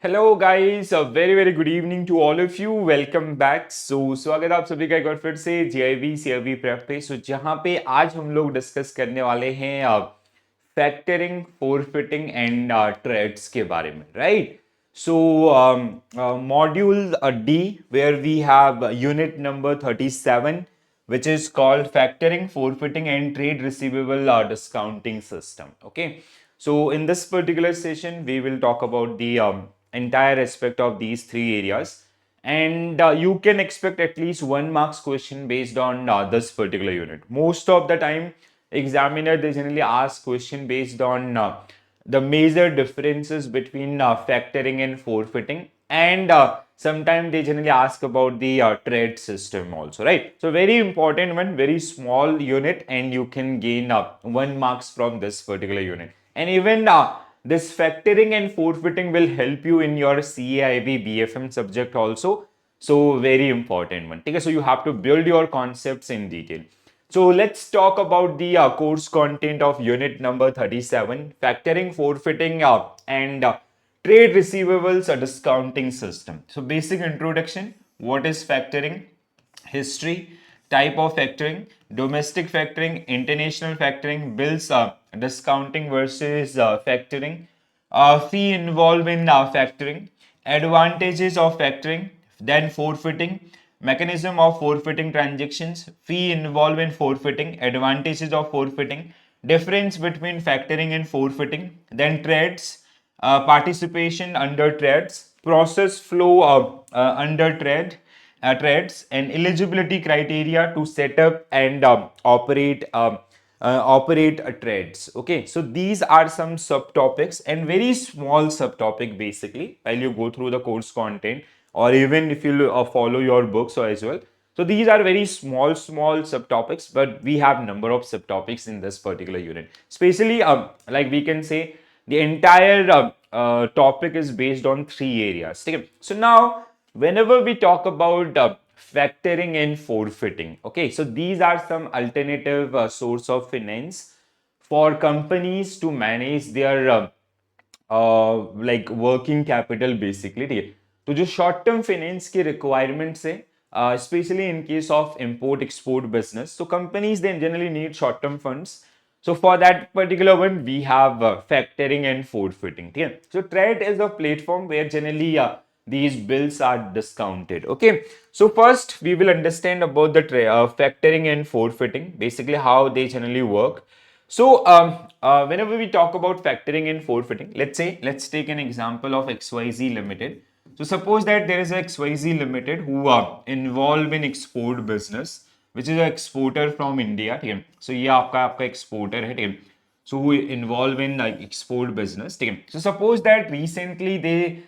Hello guys, a very very good evening to all of you. Welcome back. स्वागत है आप सभी का एक बार फिर से जेआईवी सीआईवी प्रेप पे। जहां पे आज हम लोग डिस्कस करने वाले हैं फैक्टरिंग, फोरफिटिंग एंड ट्रेड्स के बारे में, right? So module D, where we have unit number 37, which is called factoring, forfeiting and trade receivable discounting system. Okay, so in this particular session we will talk about the entire aspect of these three areas, and you can expect at least 1 marks question based on this particular unit. Most of the time examiner they generally ask question based on the major differences between factoring and forfeiting, and sometimes they generally ask about the trade system also, right? So very important one, very small unit, and you can gain 1 marks from this particular unit. And even this factoring and forfeiting will help you in your CAIB BFM subject also. So very important one. Okay, so you have to build your concepts in detail. So let's talk about the course content of unit number 37, factoring, forfeiting, and trade receivables discounting system. So basic introduction, what is factoring, history, type of factoring, domestic factoring, international factoring, bills discounting versus factoring, fee involved in factoring, advantages of factoring, then forfeiting, mechanism of forfeiting transactions, fee involved in forfeiting, advantages of forfeiting, difference between factoring and forfeiting, then trades, participation under trades, process flow under trades, and eligibility criteria to set up and operate trades. Okay, so these are some subtopics and very small subtopic basically while you go through the course content, or even if you follow your books or as well. So these are very small subtopics, but we have number of subtopics in this particular unit. Especially, like we can say, the entire topic is based on three areas. Okay? So now, whenever we talk about factoring and forfeiting, okay, so these are some alternative source of finance for companies to manage their like working capital basically, ठीक है। तो जो short term finance की requirements है, specially in case of import export business, so companies they generally need short term funds. So for that particular one we have factoring and forfeiting, ठीक है। So trade is a platform where generally these bills are discounted. Okay, so first we will understand about the factoring and forfeiting, basically how they generally work. So, whenever we talk about factoring and forfeiting, let's take an example of XYZ Limited. So, suppose that there is a XYZ Limited who are involved in export business, which is an exporter from India. ठीक है? So, ये आपका exporter है, ठीक है? So, who involved in like export business. ठीक है? So, suppose that recently they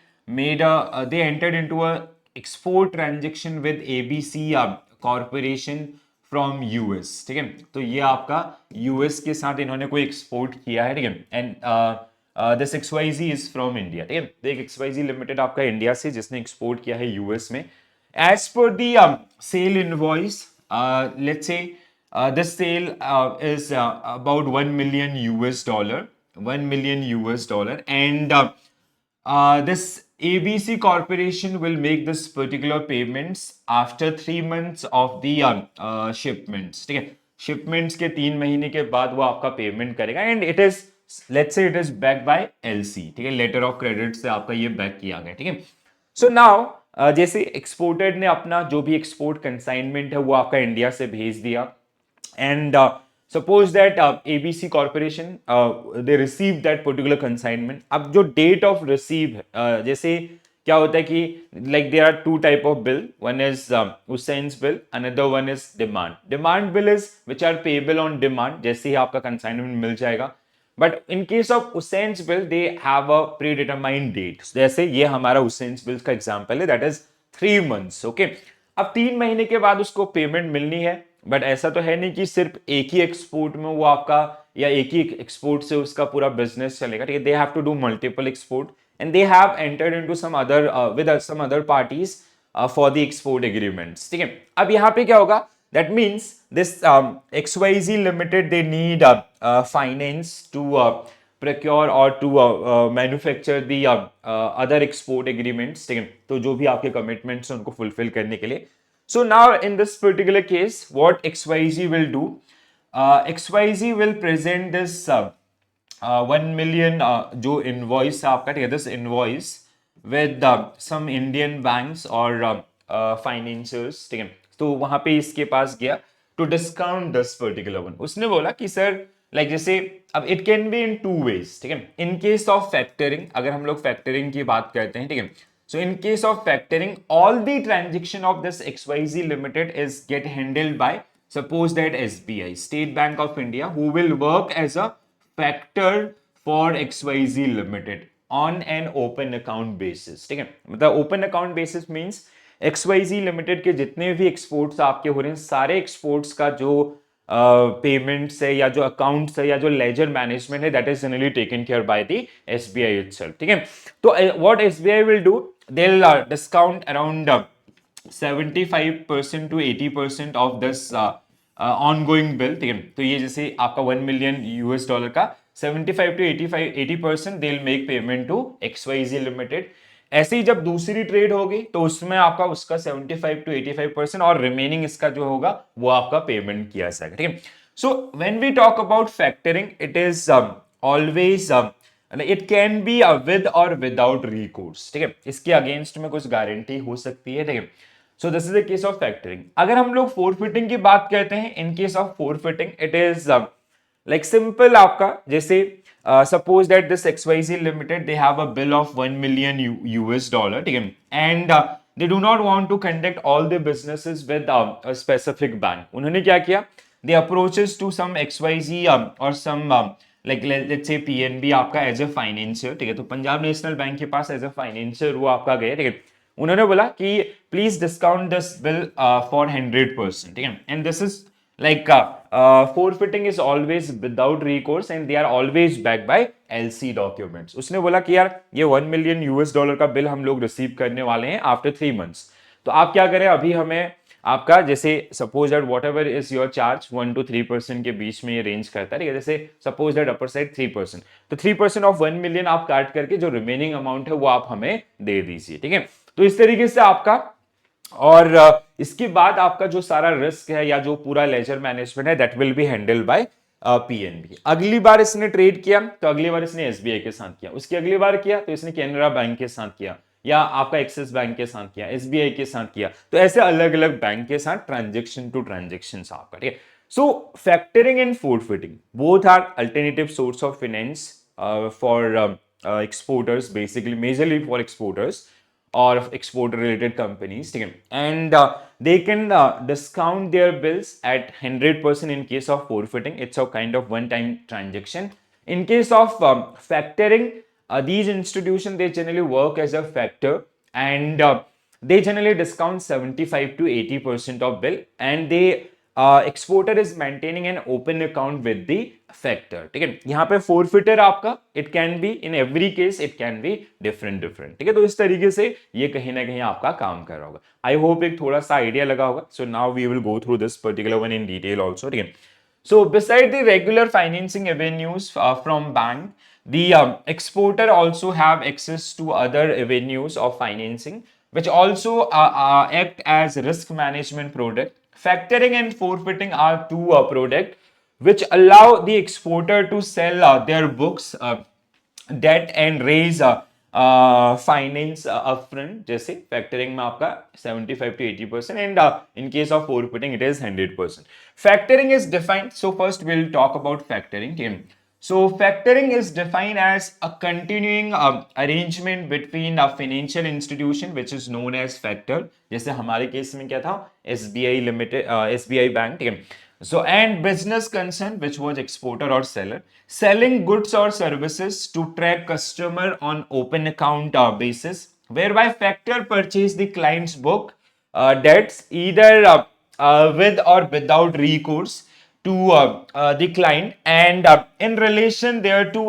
entered into a export transaction with ABC corporation from US, ठीक है। तो ये आपका यूएस के साथ इन्होंने कोई एक्सपोर्ट किया है, ठीक है। And this XYZ is from India, ठीक है। तो एक एक्सवाईजी लिमिटेड आपका इंडिया से जिसने एक्सपोर्ट किया है यूएस में, एज पर the sale invoice, let's say this sale is about 1 million US dollar, 1 million US dollar, and this ABC Corporation will make this particular payments after 3 months of the shipments. ठीक है, shipments के 3 महीने के बाद वो आपका payment करेगा, and it is, let's say it is back by LC, ठीक है, लेटर ऑफ क्रेडिट से आपका ये बैक किया गया, ठीक है। सो नाउ जैसे एक्सपोर्टेड ने अपना जो भी एक्सपोर्ट कंसाइनमेंट है वो आपका इंडिया से भेज दिया, and suppose that ABC Corporation they receive that particular consignment. अब जो date of receive जैसे क्या होता है कि like there are two type of bill, one is Hussein's bill, another one is demand bill is which are payable on demand, जैसे ही आपका consignment मिल जाएगा, but in case of usance bill they have a predetermined date, जैसे ये हमारा usance bill का example है, that is 3 months। Okay, अब 3 महीने के बाद उसको पेमेंट मिलनी है, बट ऐसा तो है नहीं कि सिर्फ एक ही एक्सपोर्ट में वो आपका या एक ही एक्सपोर्ट से उसका पूरा बिजनेस चलेगा, ठीक है। They have to do multiple export, and they have entered into some other with some other parties for the export agreements, ठीक है। अब यहाँ पे क्या होगा, that means this XYZ Limited they need finance to procure or to manufacture the other export agreements, ठीक है, तो जो भी आपके कमिटमेंट्स हैं उनको फुलफिल करने के लिए. So now in this particular case, what XYZ will do, XYZ will present this 1 million जो इनवॉइस है आपका, ठीक है, this invoice with some Indian banks और फाइनेंशियर्स, ठीक है. तो वहां पे इसके पास गया to discount this particular one. उसने बोला कि सर लाइक जैसे अब it can be in two ways, ठीक है. इन केस ऑफ फैक्टरिंग, अगर हम लोग फैक्टरिंग की बात करते हैं, ठीक है, so in case of factoring, all the transaction of this XYZ Limited is get handled by, suppose that SBI, State Bank of India, who will work as a factor for XYZ Limited on an open account basis, ठीक है. मतलब open account basis means XYZ Limited के जितने भी exports आपके हो रहे हैं, सारे एक्सपोर्ट्स का जो पेमेंट्स है या जो अकाउंट्स है या जो लेजर मैनेजमेंट है, that is generally taken care by the SBI itself, ठीक है. तो what SBI will do, they will discount around 75% to 80% of this ongoing bill, ठीक है. तो ये जैसे आपका $1 मिलियन का 75 to 80% they will make payment to XYZ limited. ऐसे ही जब दूसरी ट्रेड होगी तो उसमें आपका उसका 75 to 85% और रिमेनिंग इसका जो होगा वो आपका पेमेंट किया जाएगा, ठीक है. So when we talk about factoring, it is always it can be with और विदाउट रिकोर्स, ठीक है. इसके अगेंस्ट में कुछ गारंटी हो सकती है, ठीक है. So this is the case of factoring. अगर हम लोग फोरफिटिंग की बात करते हैं, in case of forfaiting it is like simple आपका जैसे suppose that this XYZ Limited, they have a bill of $1 million US, ठीक है, and they do not want to conduct all the businesses with a specific bank. उन्होंने क्या किया, they approaches to some XYZ or some like let's say PNB आपका as a financier, ठीक है. तो Punjab national bank के पास as a financier वो आपका गया, ठीक है. उन्होंने बोला कि please discount this bill for 100%, ठीक है. And this is like forfeiting is always without recourse and they are always backed by LC documents. उसने बोला कि यार ये $1 मिलियन का बिल हम लोग रिसीव करने वाले हैं आफ्टर 3 months. तो आप क्या करें, अभी हमें आपका जैसे suppose that what ever is your charge 1 to 3% के बीच में ये रेंज करता है, ठीक है. जैसे सपोज दैट अपर साइड 3%, तो 3% ऑफ 1 मिलियन आप काट करके जो रिमेनिंग अमाउंट है वो आप हमें दे दीजिए, ठीक है. तो इस तरीके से आपका, और इसके बाद आपका जो सारा रिस्क है या जो पूरा लेजर मैनेजमेंट है that will be handled bye PNB. अगली बार इसने ट्रेड किया तो अगली बार इसने एसबीआई के साथ किया, उसकी अगली बार किया तो इसने कैनरा बैंक के साथ किया या आपका एक्सिस बैंक के साथ किया, एसबीआई के साथ किया. तो ऐसे अलग अलग बैंक के साथ ट्रांजेक्शन टू ट्रांजेक्शन आपका, ठीक है. So factoring and forfaiting both are alternative source of finance for exporters, basically majorly for exporters or export related companies, ठीक है. And they can discount their bills at 100% in case of forfeiting. It's a kind of one time transaction. In case of factoring, these institutions, they generally work as a factor and they generally discount 75 to 80% of bill and they exporter is maintaining an open account with the factor, ठीक है. यहाँ पे forfeiter आपका it can be in every case it can be different, ठीक है. तो इस तरीके से ये कहीं ना कहीं आपका काम कर रहा होगा. आई होप एक थोड़ा सा आइडिया लगा होगा. So now we will go through this particular one in detail also, ठीक है. So beside the regular financing avenues from bank, the exporter also have access to other avenues of financing which also act as risk management product. Factoring and forfeiting are two products which allow the exporter to sell their books, debt and raise finance upfront. जैसे factoring में आपका 75 to 80% and in case of forfaiting it is 100%. Factoring is defined, so first will talk about factoring. So factoring is defined as a continuing arrangement between a financial institution which is known as factor. जैसे हमारे case में क्या था, SBI Limited, SBI bank, ठीक है. So and business concern which was exporter or seller selling goods or services to track customer on open account basis, whereby factor purchase the client's book debts either with or without recourse to the client and in relation there to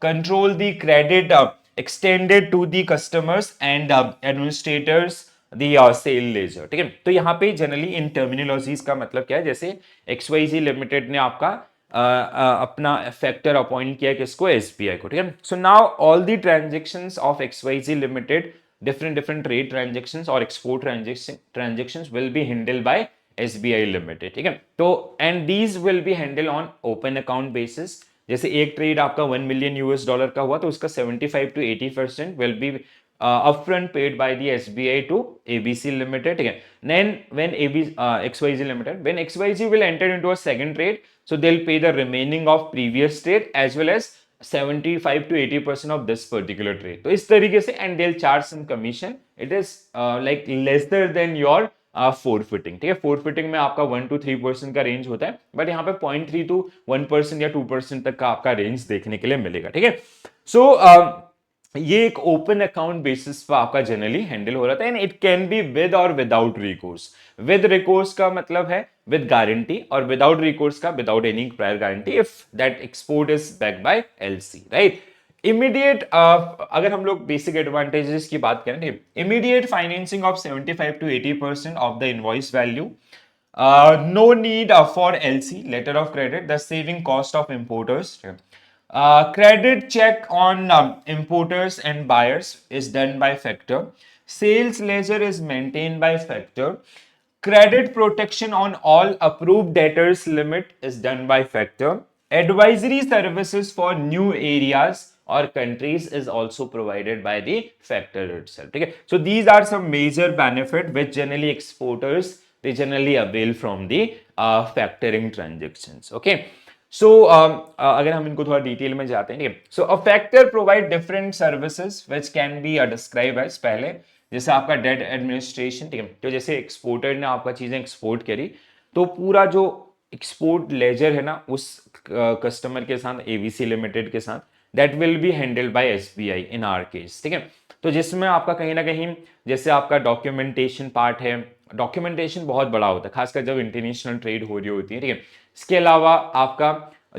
control the credit extended to the customers and administrators the sale ledger, ठीक है. तो यहाँ पे generally in terminologies का मतलब क्या है, जैसे XYZ लिमिटेड ने आपका अपना फैक्टर अपॉइंट किया किसको, एसबीआई को, ठीक है। So now all the transactions of XYZ limited, different trade transactions और export transactions will be handled by SBI limited, ठीक है। तो and these will be handle on open account basis. जैसे एक ट्रेड आपका $1 million का हुआ तो उसका 75 to 80% will be upfront paid by the SBI to ABC Limited. Again, then when XYZ Limited, when XYZ will enter into a second trade, so they'll pay the remaining of previous trade as well as 75 to 80% of this particular trade. तो इस तरीके से and they'll charge some commission. It is like lesser than your forfeiting, ठीक है। forfeiting में आपका 1 to 3% का range होता है, बट यहाँ पे 0.3 to 1% या 2% तक का आपका रेंज देखने के लिए मिलेगा, ठीक है। सो ये एक ओपन अकाउंट बेसिस पर आपका जनरली हैंडल हो रहा था, and it can be with और विदाउट रिकोर्स। विद रिकोर्स का मतलब है विद गारंटी, और विदाउट रिकोर्स का without any prior guarantee if that export is backed by LC, right. Immediate अगर हम लोग बेसिक एडवांटेजेस की बात करें, immediate financing of 75 to 80% of the invoice value, no need for LC, letter of credit, the saving cost of importers. Credit check on importers and buyers is done by factor. Sales ledger is maintained by factor. Credit protection on all approved debtors limit is done by factor. Advisory services for new areas or countries is also provided by the factor itself. Okay? So these are some major benefit which generally exporters, they generally avail from the factoring transactions. Okay. सो अगर हम इनको थोड़ा detail में जाते हैं, ठीक है। So a factor provide different services which can be describe as, पहले जैसे आपका डेट एडमिनिस्ट्रेशन, ठीक है। तो जैसे एक्सपोर्टर ने आपका चीजें एक्सपोर्ट करी तो पूरा जो एक्सपोर्ट लेजर है ना उस कस्टमर के साथ, एबीसी लिमिटेड के साथ, that will be handled by SBI in our case, ठीक है। तो जिसमें आपका कहीं ना कहीं जैसे आपका डॉक्यूमेंटेशन पार्ट है, डॉक्यूमेंटेशन बहुत बड़ा होता है खासकर जब इंटरनेशनल ट्रेड हो रही होती है, ठीक है। इसके अलावा आपका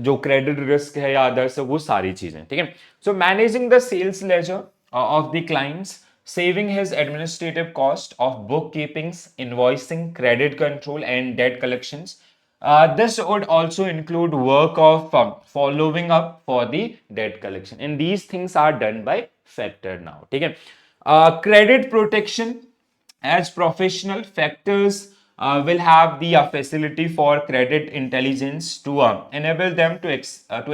जो क्रेडिट रिस्क है या अदर्स है वो सारी चीजें, ठीक है। So managing the sales ledger of the clients, saving his administrative cost of bookkeeping, invoicing, credit control, and debt collections. This would also include work of following up for the debt collection, and these things are done by factor now, ठीक है। Credit protection, as professional factors will have the facility for credit intelligence to enable them to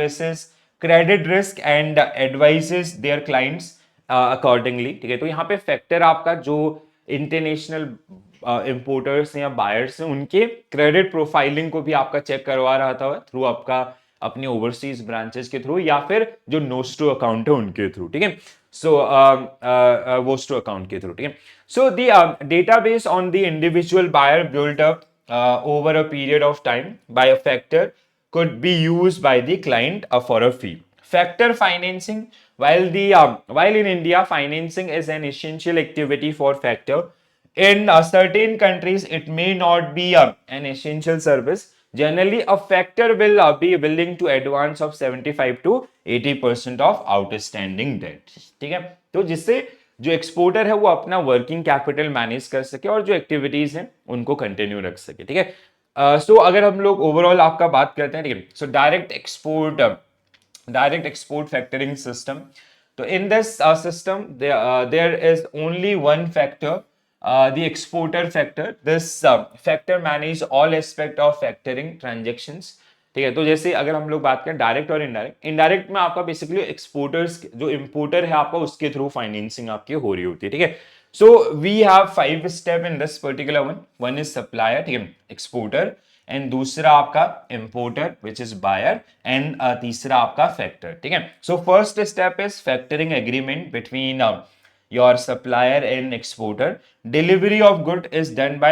assess credit risk and advises their clients accordingly, ठीक है। तो यहाँ पे factor आपका जो international importers या बायर्स हैं उनके क्रेडिट प्रोफाइलिंग को भी आपका चेक करवा रहा था थ्रू आपका अपने ओवरसीज ब्रांचेस के थ्रू या फिर जो नोस्टो अकाउंट है उनके थ्रू, ठीक है। सो वोस्टो अकाउंट के थ्रू, ठीक है। So the database on the individual buyer built up over a period of time by a factor could be used by the client for a fee. Factor financing, while in India financing is an essential activity for factor, in certain countries it may not be an essential service. Generally a factor will be willing to advance of 75 to 80% of outstanding debt, ठीक है। तो जिससे जो exporter है वो अपना working capital manage कर सके और जो एक्टिविटीज हैं उनको कंटिन्यू रख सके, ठीक है। सो अगर हम लोग ओवरऑल आपका बात करते हैं, ठीक है। So direct export factoring system, तो in this system there is only one factor, the exporter factor. This factor manage all aspect of factoring transactions, ठीक है। तो जैसे अगर हम लोग बात करें डायरेक्ट और इनडायरेक्ट, इनडायरेक्ट में आपका बेसिकली एक्सपोर्टर्स जो इंपोर्टर है आपका उसके थ्रू फाइनेंसिंग आपकी हो रही होती है, ठीक है। So we have 5 step in this particular one is supplier, ठीक है, एक्सपोर्टर, एंड दूसरा आपका importer which is buyer, and तीसरा आपका फैक्टर, ठीक है। So first step is factoring agreement between your supplier and exporter. Delivery of good is done by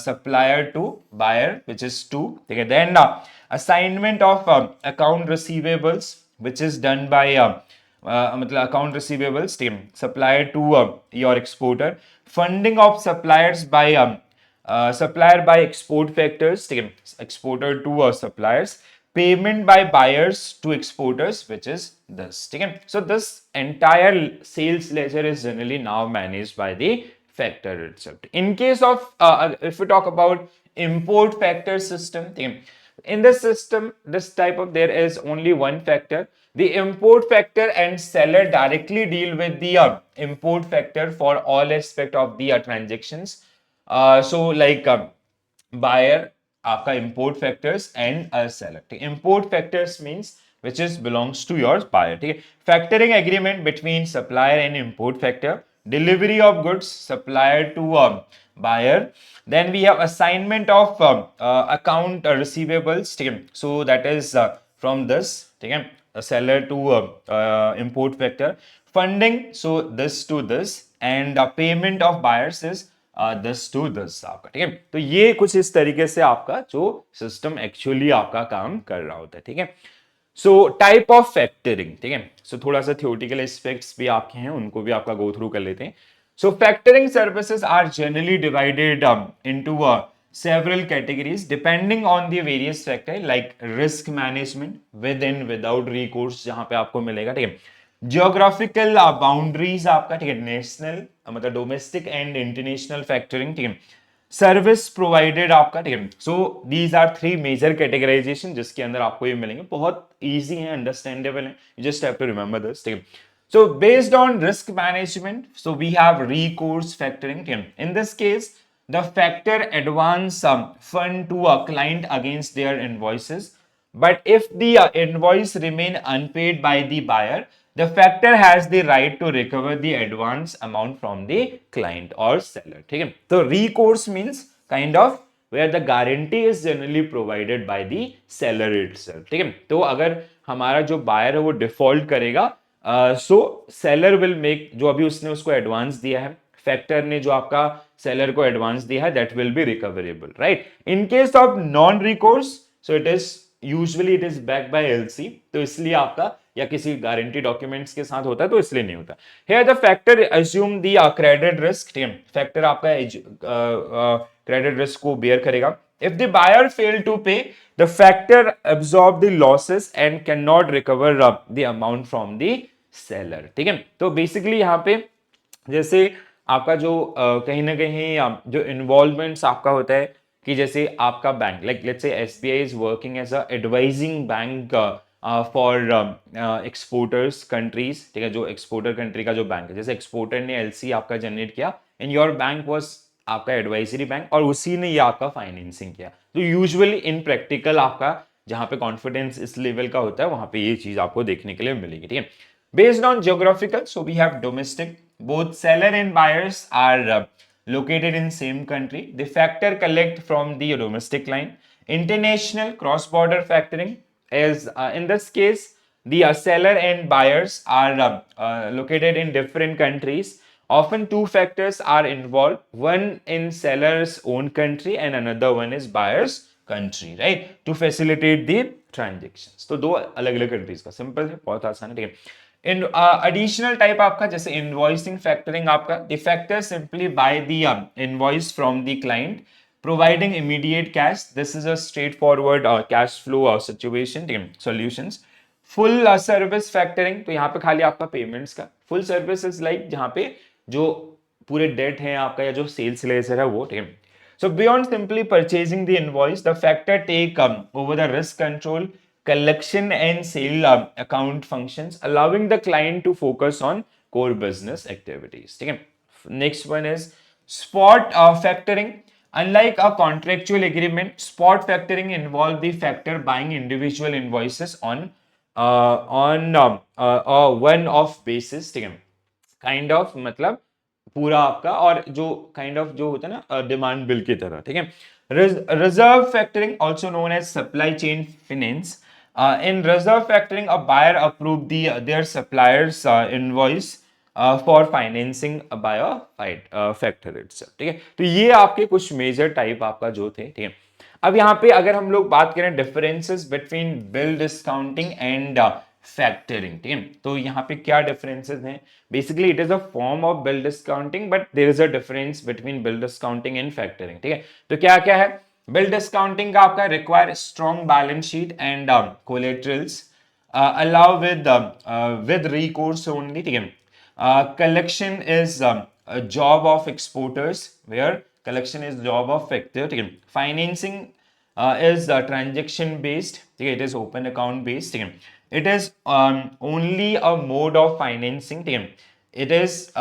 supplier to buyer, which is 2. Okay. Then assignment of account receivables, which is done by मतलब account receivables team supplier to your exporter. Funding of suppliers by supplier by export factors, ठीक है, exporter to suppliers. Payment by buyers to exporters, which is this, ठीक है। So this entire sales ledger is generally now managed by the factor itself. In case of if we talk about import factor system, ठीक है, In this system, this type of, there is only one factor. The import factor and seller directly deal with the import factor for all aspect of the transactions. So like buyer, आपका import factors and a seller. Import factors means which is belongs to your buyer. ठीक है. Factoring agreement between supplier and import factor. Delivery of goods supplier to buyer. Then we have assignment of account receivables. ठीक है. So that is from this. ठीक है. A seller to import factor. Funding, so this to this, and payment of buyers is this to this आपका. ठीक है. तो ये कुछ इस तरीके से आपका जो सिस्टम एक्चुअली आपका काम कर रहा होता है. ठीक है. So type of factoring. ठीक है. सो थोड़ा सा थियोरेटिकल एस्पेक्ट्स भी आपके हैं, उनको भी आपका गो थ्रू कर लेते हैं. So factoring services are generally divided into several categories depending on the various factor like risk management with and without recourse जहां पे आपको मिलेगा. ठीक है. जियोग्राफिकल बाउंड्रीज आपका. ठीक है. नेशनल मतलब डोमेस्टिक एंड इंटरनेशनल फैक्टरिंग. ठीक है. सर्विस प्रोवाइडेड आपका. ठीक है. So these are three major categorization जिसके अंदर आपको ये मिलेंगे. बहुत इजी है, अंडरस्टैंडेबल है, you just have to remember this. ठीक है. So based on risk management, so we have recourse factoring. In this case, the factor advance fund to a client against their invoices. But if the invoice remain unpaid by the buyer, the factor has the right to recover the advance amount from the client or seller. ठीक है. तो recourse means kind of where the guarantee is generally provided by the seller itself. ठीक है. तो अगर हमारा जो buyer है वो default करेगा, सो सेलर विल मेक, जो अभी उसने उसको एडवांस दिया है, फैक्टर ने जो आपका सेलर को एडवांस दिया है, that will B recoverable. Right. In case of non recourse, so it is usually it is back by LC, तो इसलिए आपका या किसी गारंटी डॉक्यूमेंट्स के साथ होता है, तो इसलिए नहीं होता. Here the factor assume the credit risk. Factor आपका क्रेडिट रिस्क को बेयर करेगा. If the buyer fail to pay, the factor absorb the losses and cannot recover the amount from the seller. ठीक है. तो बेसिकली यहाँ पे जैसे आपका जो कहीं ना कहीं जो इन्वॉल्वमेंट्स आपका होता है कि जैसे आपका bank, like let's say SBI is working as a advising bank for exporters countries. ठीक है. जो एक्सपोर्टर कंट्री का जो बैंक है, जैसे एक्सपोर्टर ने एलसी आपका जनरेट किया एंड योर बैंक वाज आपका एडवाइजरी बैंक, और उसी ने ये आपका फाइनेंसिंग किया. तो यूजुअली इन प्रैक्टिकल आपका जहां पे कॉन्फिडेंस इस लेवल का होता है, वहां पे ये चीज आपको देखने के लिए मिलेगी. ठीक है. Based on geographical, so we have domestic. Both seller and buyers are located in same country. The factor collect from the domestic line. International cross-border factoring is in this case the seller and buyers are located in different countries. Often two factors are involved. One in seller's own country and another one is buyer's country, right? To facilitate the transactions. तो दो अलग-अलग countries का. Simple है, बहुत आसान है. ठीक है. In additional type आपका जैसे invoicing factoring आपका, the factor simply buy the invoice from the client, providing immediate cash. This is a straightforward cash flow situation. Solutions. Full service factoring, तो यहाँ पे खाली आपका payments का. Full service is like जहाँ पे जो पूरे डेट है आपका या जो सेल्स लेजर है वो. ठीक है. So beyond simply purchasing the invoice, the factor take over the risk control, collection and sale account functions, allowing the client to focus on core business activities. ठीक है. Next one is spot factoring. Unlike a contractual agreement, spot factoring involve the factor buying individual invoices on one-off basis. ठीक है. Kind of मतलब पूरा आपका, और जो kind of जो होता है ना डिमांड बिल की तरह. ठीक है. Reserve factoring also known as supply chain finance. In reserve factoring a buyer approve their suppliers invoice for financing by a factor itself. ठीक है. तो ये आपके कुछ मेजर टाइप आपका जो थे. ठीक है. अब यहाँ पे अगर हम लोग बात करें differences between bill discounting and factoring. ठीक है. तो यहाँ पे क्या डिफरेंसेस हैं? Basically it is a form of bill discounting, but there is a difference between bill discounting and factoring. ठीक है. तो क्या क्या है? बिल डिस्काउंटिंग का आपका require strong balance sheet and collaterals, allow with recourse only. ठीक है. Collection is job of exporters, where collection is job of factor. ठीक है. फाइनेंसिंग is transaction based. Okay, it is open account based. Okay. It is only a mode of financing. Okay. It is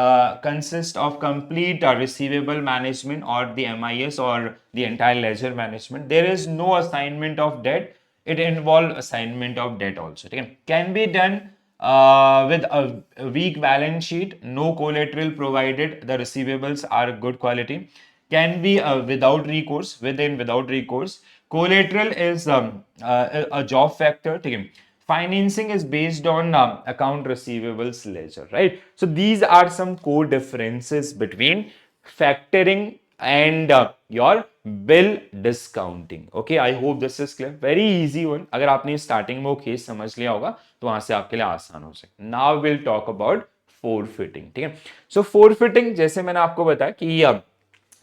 consists of complete receivable management or the MIS or the entire ledger management. There is no assignment of debt. It involves assignment of debt also. Okay. Can be done with a weak balance sheet, no collateral provided, the receivables are good quality. Can be without recourse, without recourse. Collateral is a job factor. Okay. Financing is based on account receivables ledger, right? So these are some core differences between factoring and your bill discounting. Okay, I hope this is clear. Very easy one. अगर आपने starting में वो case समझ लिया होगा तो वहां से आपके लिए आसान हो सके. Now we'll talk about forfeiting. ठीक है. So forfeiting जैसे मैंने आपको बताया कि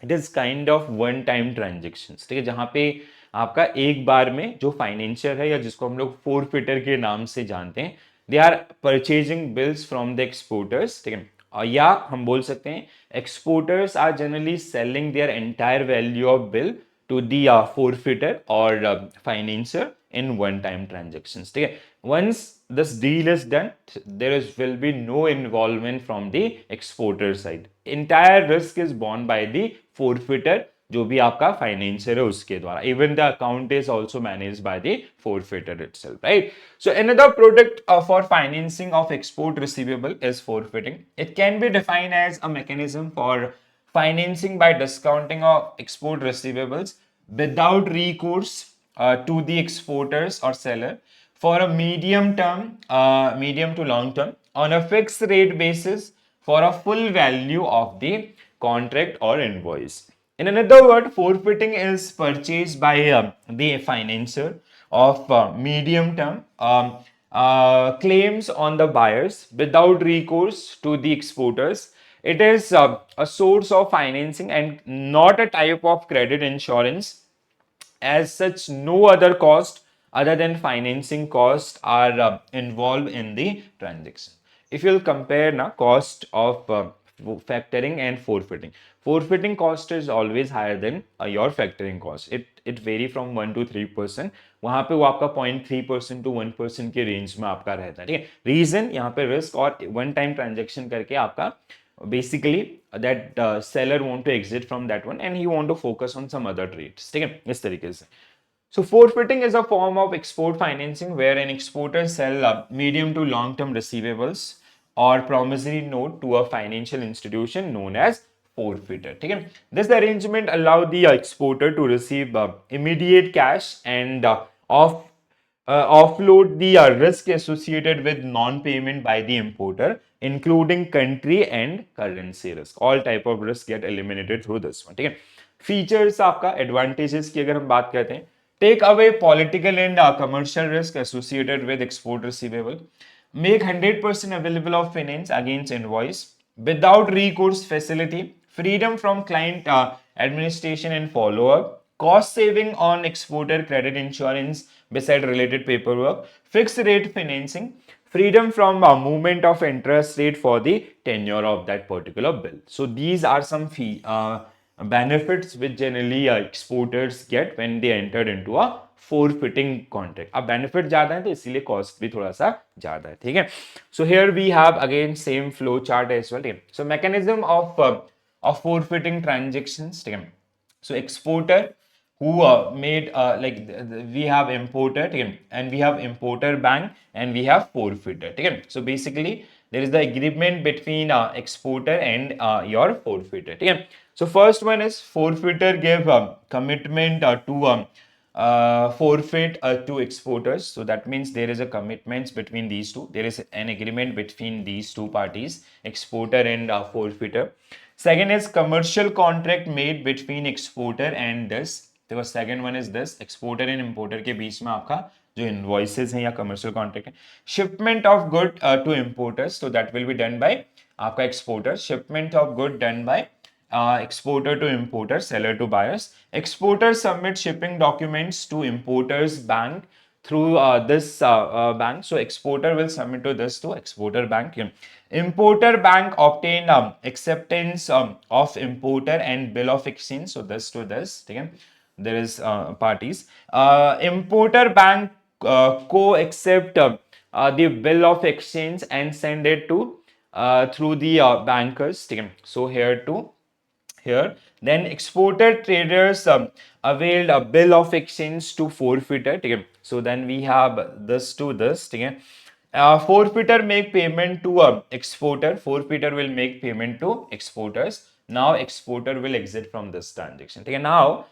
it is kind of one time transaction. ठीक है, जहां पे आपका एक बार में जो फाइनेंशियर है या जिसको हम लोग फोरफिटर के नाम से जानते हैं, they are purchasing bills from the exporters. ठीक है, और या हम बोल सकते हैं exporters are generally selling their entire value of bill to the forfeiter or financier in one time transactions. ठीक है, once this deal is done, there is will be no involvement from the exporter side. Entire risk is borne by the forfeiter, जो भी आपका financier है उसके द्वारा. Even the account is also manage by the forfeiter itself, right? So another product for financing of export receivable is forfeiting. It can be defined as a mechanism for financing by discounting of export receivables without recourse to the exporters or seller for a medium to long term on a fixed rate basis for a full value of the contract or invoice. In another word, forfeiting is purchased by the financier of medium term claims on the buyers without recourse to the exporters. It is a source of financing and not a type of credit insurance. As such, no other cost other than financing cost are involved in the transaction. If you'll compare na cost of factoring and forfeiting, forfeiting cost is always higher than your factoring cost. It vary from 1 to 3%. वहां पे वो आपका 0.3% to 1% के range में आपका रहता है. ठीक है, रीजन यहाँ पे रिस्क और वन टाइम ट्रांजेक्शन करके आपका basically that seller want to exit from that one and he want to focus on some other trades. ठीक है, इस तरीके से. So forfeiting is a form of export financing where an exporter sell medium to long term receivables or promissory note to a financial institution known as forfeitor. ठीक है, this arrangement allow the exporter to receive immediate cash and offload the risk associated with non-payment by the importer, including country and currency risk. All type of risk get eliminated through this one. ठीक है, features आपका advantages की अगर हम बात करते हैं, take away political and commercial risk associated with export receivable, make 100% available of finance against invoice, without recourse facility, freedom from client administration and follow-up, cost saving on exporter credit insurance beside related paperwork, fixed rate financing, freedom from movement of interest rate for the tenure of that particular bill. So these are some benefits which generally exporters get when they entered into a forfeiting contract. अब benefit ज्यादा है तो इसीलिए cost भी थोड़ा सा ज्यादा है. ठीक है, so here we have again same flow chart as well. ठीक है, so mechanism of forfeiting transactions. ठीक है, so exporter who made we have importer, okay, and we have importer bank and we have forfeiter. Okay, so basically there is the agreement between exporter and your forfeiter. Okay, so first one is forfeiter give commitment to forfeit to exporters. So that means there is a commitment between these two. There is an agreement between these two parties, exporter and forfeiter. Second is commercial contract made between exporter and this. देखो second one is this, exporter and importer के बीच में आपका जो invoices हैं या commercial contract है. Shipment of good to importers, तो that will be done by आपका exporter. Shipment of good done by exporter to importer, seller to buyers. Exporter submit shipping documents to importer's bank through this bank. So exporter will submit to this to exporter bank. Importer bank obtain acceptance of importer and bill of exchange. So this to this. Okay? there is parties. Importer bank co-accept the bill of exchange and send it to through the bankers. So here too, here then exporter traders availed a bill of exchange to forfeiter. So then we have this to this. Forfeiter make payment to exporter, forfeiter will make payment to exporters. Now exporter will exit from this transaction. Now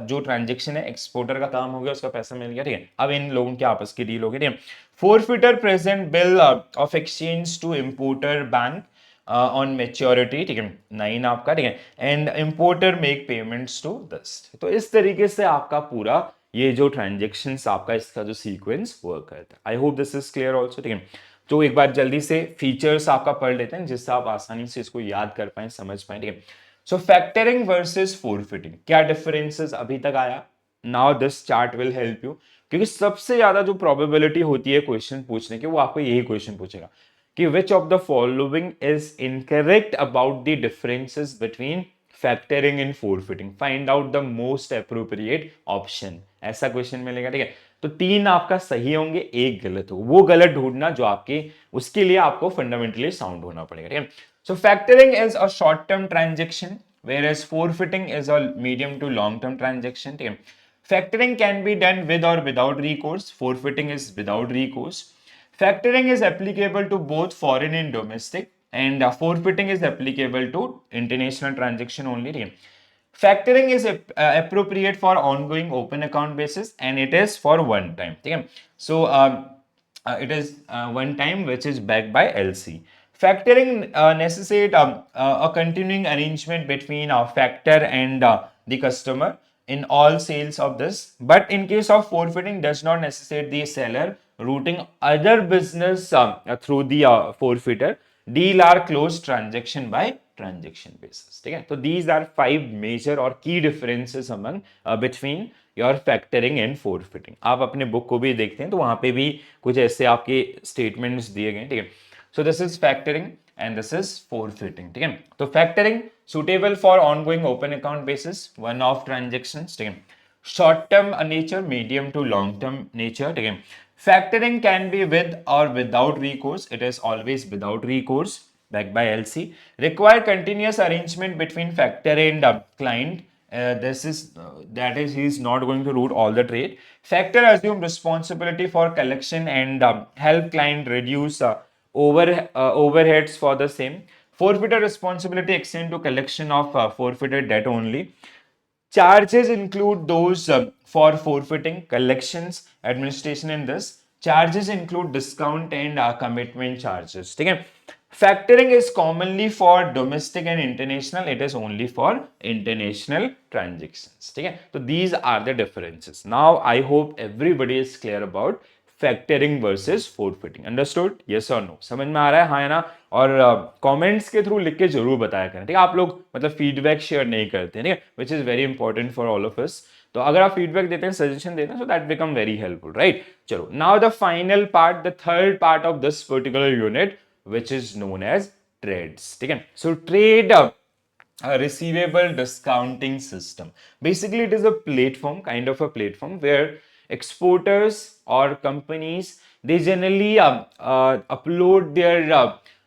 जो transaction है exporter का काम हो गया, उसका पैसा मिल गया, ठीक है. अब इन लोगों के आपस की डील हो गई, ठीक है. Forfaiter present bill of exchange to importer bank on maturity, ठीक है, 9 आपका, ठीक है, and importer make payments to this. तो इस तरीके से आपका पूरा ये जो ट्रांजेक्शन आपका इसका जो सीक्वेंस वर्क करता है. I hope this is clear also, ठीक है. तो एक बार जल्दी से फीचर्स आपका पढ़ लेते हैं जिससे आप आसानी से इसको याद कर पाए, समझ पाए, ठीक है. सो फैक्टरिंग वर्सेस फोरफिटिंग, क्या डिफरेंसेस अभी तक आया. Now this chart will help you, क्योंकि सबसे ज्यादा जो प्रोबेबिलिटी होती है क्वेश्चन पूछने की, वो आपको यही क्वेश्चन पूछेगा कि which of the following is incorrect about the differences between factoring and forfaiting, find out the most appropriate option. ऐसा क्वेश्चन मिलेगा, ठीक है. तो 3 आपका सही होंगे, 1 गलत हो, वो गलत ढूंढना जो आपके, उसके लिए आपको फंडामेंटली साउंड होना पड़ेगा, ठीक है. So factoring is a short term transaction whereas forfeiting is a medium to long term transaction. ठीक है. Factoring can be done with or without recourse. Forfeiting is without recourse. Factoring is applicable to both foreign and domestic, and forfeiting is applicable to international transaction only. ठीक है. Factoring is appropriate for ongoing open account basis and it is for one time. ठीक है. So it is one time which is backed by LC. Factoring necessitates a continuing arrangement between a factor and the customer in all sales of this. But in case of forfeiting, does not necessitate the seller routing other business through the forfeiter. Deal are closed transaction by transaction basis. ठीक है. तो these are 5 major or key differences among between your factoring and forfaiting. आप अपने book को भी देखते हैं तो वहां पे भी कुछ ऐसे आपके स्टेटमेंट्स दिए गए, ठीक है. So this is factoring and this is forfaiting, ठीक है. तो factoring suitable for ongoing open account basis, one of transactions, ठीक है. Short term nature, medium to long term nature, ठीक है. फैक्टरिंग कैन बी विद और without recourse, it is always without recourse, backed by LC. Require continuous arrangement between factor and client. That is he is not going to route all the trade. Factor assume responsibility for collection and help client reduce overheads for the same. Forfeiter responsibility extend to collection of forfeited debt only. Charges include those for forfeiting, collections, administration in this. Charges include discount and commitment charges. ठीक है. Factoring is commonly for domestic and international. It is only for international transactions. ठीक है. So these are the differences. Now I hope everybody is clear about factoring versus forfaiting. Understood, yes और no, समझ में आ रहा है, हाँ या ना. और कमेंट्स के थ्रू लिख के जरूर बताया करें, ठीक है. आप लोग मतलब फीडबैक शेयर नहीं करते, ठीक है, which is very important for all of us. तो अगर आप फीडबैक देते हैं, सजेशन देते हैं, so that become very helpful, right. चलो, now the final part, the third part of this particular unit which is known as TReDS. ठीक है. So trade a receivable discounting system. Basically, it is a platform, kind of a platform where exporters or companies, they generally upload their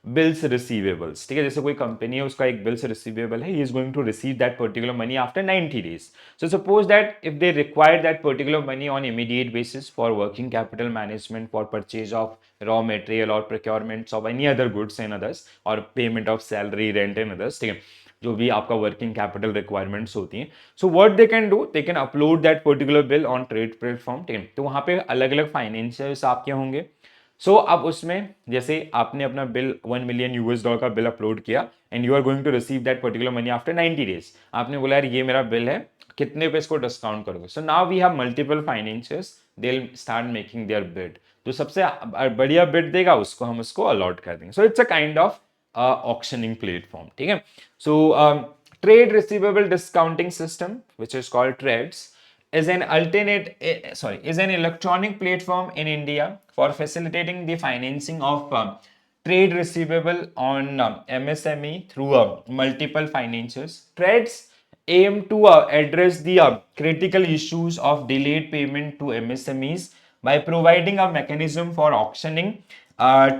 bills receivables. ठीक है. जैसे कोई company है, उसका एक bills receivable है, he is going to receive that particular money after 90 days. So suppose that if they require that particular money on immediate basis for working capital management, for purchase of raw material or procurements of any other goods and others, or payment of salary, rent and others, ठीक है, जो भी आपका working capital requirements होती हैं. So what they can do, they can upload that particular bill on trade platform. ठीक है. तो वहां पे अलग अलग फाइनेंशियल्स आपके होंगे. सो अब उसमें जैसे आपने अपना बिल $1 million का बिल अपलोड किया and you are going to receive that particular money after 90 days. आपने बोला यार ये मेरा बिल है, कितने पे इसको डिस्काउंट करोगे. So now we have multiple financials, they will start making their bid. तो सबसे बढ़िया बिड देगा उसको हम उसको अलॉट कर देंगे. So it's a kind of auctioning platform. ठीक है. So trade receivable discounting system, which is called TRADES, is an electronic platform in India for facilitating the financing of trade receivable on MSME through multiple financiers. TRADES aim to address the critical issues of delayed payment to MSMEs by providing a mechanism for auctioning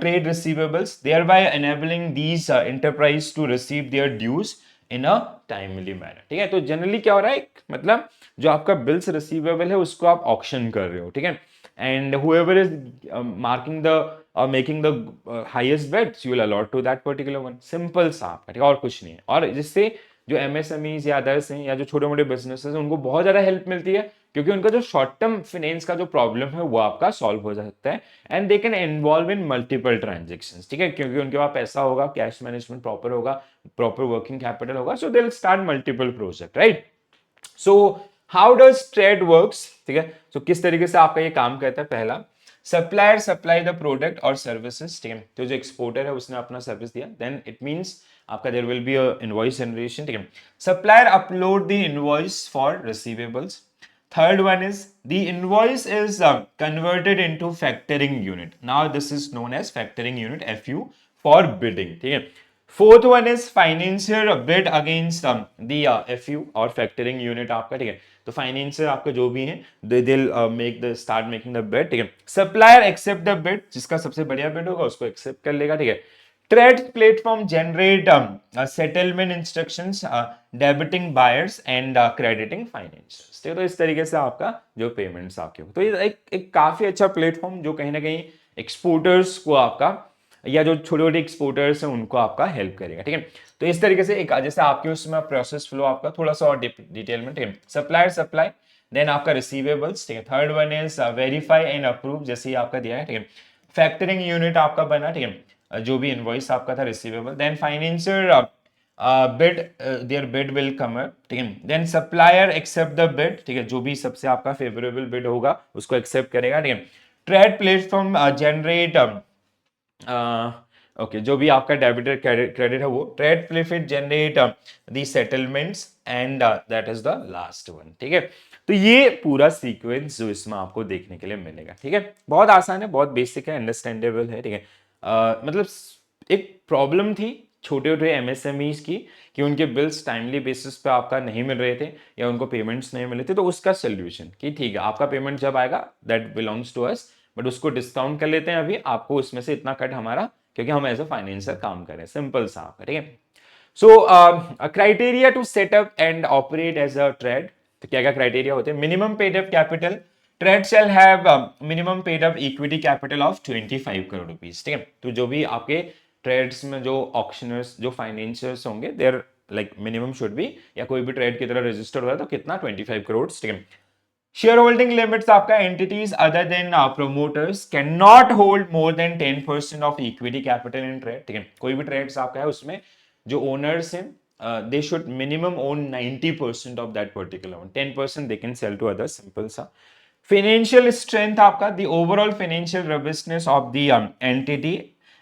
trade receivables, thereby enabling these enterprise to receive their dues in a timely manner. ठीक है, तो generally क्या हो रहा है, मतलब जो आपका बिल्स रिसीवेबल है उसको आप ऑक्शन कर रहे हो। ठीक है, and whoever is marking the making the highest bets you will allot to that particular one. Simple सा आपका, ठीक है, और कुछ नहीं है। और जिससे जो एमएसएमईज या अदर्स हैं या जो छोटे मोटे बिजनेसेस हैं उनको बहुत ज्यादा हेल्प मिलती है, क्योंकि उनका जो शॉर्ट टर्म फाइनेंस का जो प्रॉब्लम है वो आपका सॉल्व हो सकता है। And they can involve in multiple transactions. ठीक है, क्योंकि उनके पास पैसा होगा, कैश मैनेजमेंट प्रॉपर होगा, प्रॉपर वर्किंग कैपिटल होगा, so they will start multiple project, right. So how does trade works, ठीक है, सो किस तरीके से आपका ये काम करता है। पहला, सप्लायर सप्लाई द प्रोडक्ट और सर्विसेज। ठीक है, तो जो एक्सपोर्टर है उसने अपना सर्विस दिया, देन इट मींस आपका there will be a invoice generation. ठीक है, supplier upload the invoice for receivables. Third one is the invoice is converted into factoring unit. Now this is known as factoring unit FU for bidding. ठीक है, fourth one is financier bid against the FU और factoring unit आपका। ठीक है, तो financier आपका जो भी है they'll make the start making the bid। ठीक है, सप्लायर एक्सेप्ट द बिड, जिसका सबसे बढ़िया बिड होगा उसको एक्सेप्ट कर लेगा। ठीक है, trade platform generate settlement instructions debiting buyers and crediting financiers. ठीक है, तो इस तरीके से आपका जो पेमेंट्स आपके हो, तो ये एक काफी अच्छा प्लेटफॉर्म जो कहीं ना कहीं एक्सपोर्टर्स को आपका या जो छोटे छोटे एक्सपोर्टर्स हैं उनको आपका हेल्प करेगा। ठीक है, तो इस तरीके से एक जैसे आपके उसमें प्रोसेस फ्लो आपका थोड़ा सा और डिटेल में। ठीक है, सप्लायर सप्लाई, देन आपका रिसीवेबल्स। ठीक है, third one is verify and approve, जैसे ही आपका दिया है। ठीक है, फैक्टरिंग यूनिट आपका बना। ठीक है, जो भी इनवॉइस आपका था receivable, then financier bid, their bid will come up. ठीक है, then supplier accept the bid. ठीक है, जो भी सबसे आपका फेवरेबल बिड होगा उसको एक्सेप्ट करेगा। ठीक है, ट्रेड प्लेटफॉर्म जनरेट ओके, जो भी आपका डेबिट क्रेडिट है वो trade platform generate the settlements and that is the last one. ठीक है, तो ये पूरा सीक्वेंस जो इसमें आपको देखने के लिए मिलेगा। ठीक है, बहुत आसान है, बहुत बेसिक है, अंडरस्टैंडेबल है। ठीक है, मतलब एक प्रॉब्लम थी छोटे छोटे एमएसएमईज की कि उनके बिल्स टाइमली बेसिस पे आपका नहीं मिल रहे थे या उनको पेमेंट्स नहीं मिले थे, तो उसका सोल्यूशन कि ठीक है आपका पेमेंट जब आएगा that belongs to us, but उसको डिस्काउंट कर लेते हैं अभी, आपको उसमें से इतना कट हमारा, क्योंकि हम एज अ फाइनेंसर काम कर रहे हैं। सिंपल सा आपका। ठीक है, so criteria to set up and operate as a trade, तो क्या क्या क्राइटेरिया होते हैं। Minimum paid up capital, trade shall have minimum paid up equity capital of 25 crore rupees. ठीक है, तो जो भी आपके ट्रेड्स में जो ऑक्शनर्स जो फाइनेंशियर्स होंगे there like minimum should be, या कोई भी ट्रेड की तरह रजिस्टर हो रहा है तो कितना 25 करोड़। ठीक है, शेयर होल्डिंग लिमिट्स आपका entities other than promoters can not hold more than 10% of equity capital in trade. ठीक है, कोई भी ट्रेड्स आपका है उसमें जो ओनर्स हैं they should minimum own 90% of that particular one, 10% they can sell to others. Simple सा। फाइनेंशियल स्ट्रेंथ आपका the overall financial robustness of the entity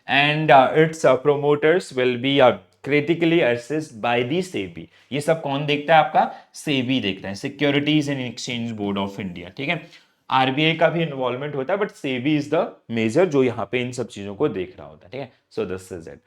and its promoters will be critically assessed by the SEBI। ये सब कौन देखता है आपका, SEBI देखता है, securities and exchange board of India. ठीक है, आरबीआई का भी इन्वॉल्वमेंट होता है but SEBI is the major जो यहाँ पे इन सब चीजों को देख रहा होता है। ठीक है, सो दिस इज इट।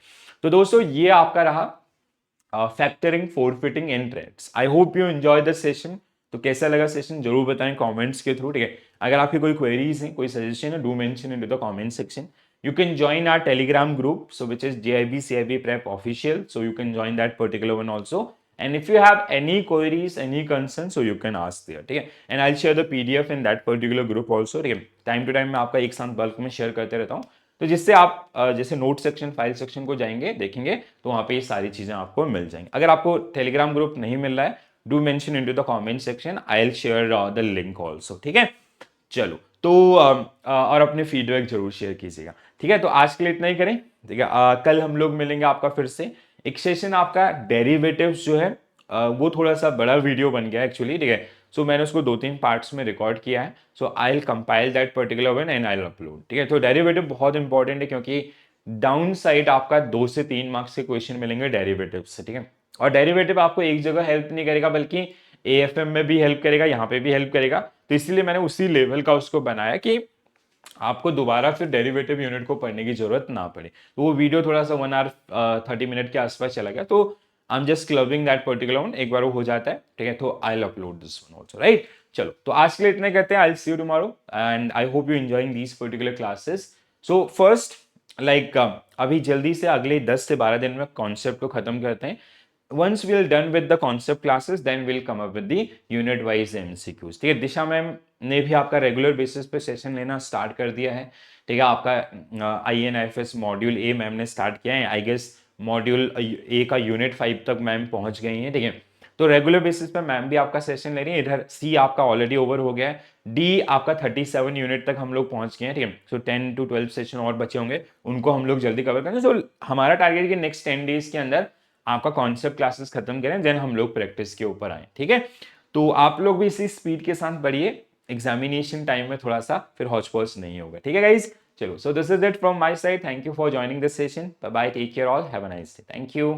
तो दोस्तों ये आपका रहा factoring forfaiting and TReDS. I hope you enjoy this session. तो कैसा लगा सेशन जरूर बताएं कमेंट्स के थ्रू। ठीक है, अगर आपकी कोई क्वेरीज हैं, कोई सजेशन है, do mention in the comment section. You can join our Telegram group, so which is JIB CIB Prep Official. So you can join that particular one also. And if you have any queries, any concerns, so you can ask there. ठीक है, and I'll share the PDF in that particular group also. ठीक है, time to time मैं आपका एक साथ bulk में share करते रहता हूँ, तो जिससे आप जैसे नोट सेक्शन फाइल सेक्शन को जाएंगे देखेंगे तो वहाँ पे ये सारी चीजें आपको मिल जाएंगी। अगर आपको टेलीग्राम ग्रुप नहीं मिल रहा है, do mention into the comment section, I will share the link also. ठीक है, चलो तो और अपने फीडबैक जरूर शेयर कीजिएगा। ठीक है, तो आज के लिए इतना ही करें। ठीक है, कल हम लोग मिलेंगे आपका फिर से एक सेशन आपका डेरिवेटिव्स जो है वो थोड़ा सा बड़ा वीडियो बन गया एक्चुअली। ठीक है, सो मैंने उसको 2-3 पार्ट्स में रिकॉर्ड किया है, so I will compile that particular one and I will upload. ठीक है, तो डेरिवेटिव बहुत इंपॉर्टेंट है क्योंकि डाउन साइड आपका 2 से 3 मार्क्स के क्वेश्चन मिलेंगे डेरिवेटिव से। ठीक है, और डेरिवेटिव आपको एक जगह हेल्प नहीं करेगा बल्कि एएफएम में भी हेल्प करेगा, यहाँ पे भी हेल्प करेगा, तो इसलिए मैंने उसी लेवल का उसको बनाया कि आपको दोबारा फिर डेरिवेटिव यूनिट को पढ़ने की जरूरत ना पड़े। तो वो वीडियो थोड़ा सा 1 आवर 30 मिनट के आसपास चला गया, तो I am just clubbing that particular one, एक बार वो हो जाता है, ठीक है, तो आई will upload this one also, right. चलो, तो आज के लिए इतने कहते हैं, I will see you tomorrow and I hope you enjoying these particular classes. So first like अभी जल्दी से अगले 10 से 12 दिन में कॉन्सेप्ट को खत्म करते हैं। once we'll done with the concept classes then we'll come up with the unit wise MCQs, ठीक है। दिशा मैम ने भी आपका रेगुलर बेसिस पे सेशन लेना स्टार्ट कर दिया है, ठीक है। आपका INFS मॉड्यूल ए मैम ने स्टार्ट किया है, आई गेस मॉड्यूल ए का यूनिट 5 तक मैम पहुंच गई हैं, ठीक है। तो रेगुलर बेसिस पे मैम भी आपका सेशन ले रही है। इधर सी आपका ऑलरेडी ओवर हो गया है, डी आपका 37 यूनिट तक हम लोग पहुंच गए हैं, ठीक है। सो 10 to 12 सेशन और बचे होंगे, उनको हम लोग जल्दी कवर करेंगे। सो हमारा टारगेट है कि नेक्स्ट 10 डेज के अंदर आपका कॉन्सेप्ट क्लासेस खत्म करें, देन हम लोग प्रैक्टिस के ऊपर आए, ठीक है। तो आप लोग भी इसी स्पीड के साथ बढ़िए, एग्जामिनेशन टाइम में थोड़ा सा फिर हॉच पॉच नहीं होगा, ठीक है गाइज। चलो, so this is it from my side, thank you for joining this session, bye bye, take care all, have a nice day, thank you.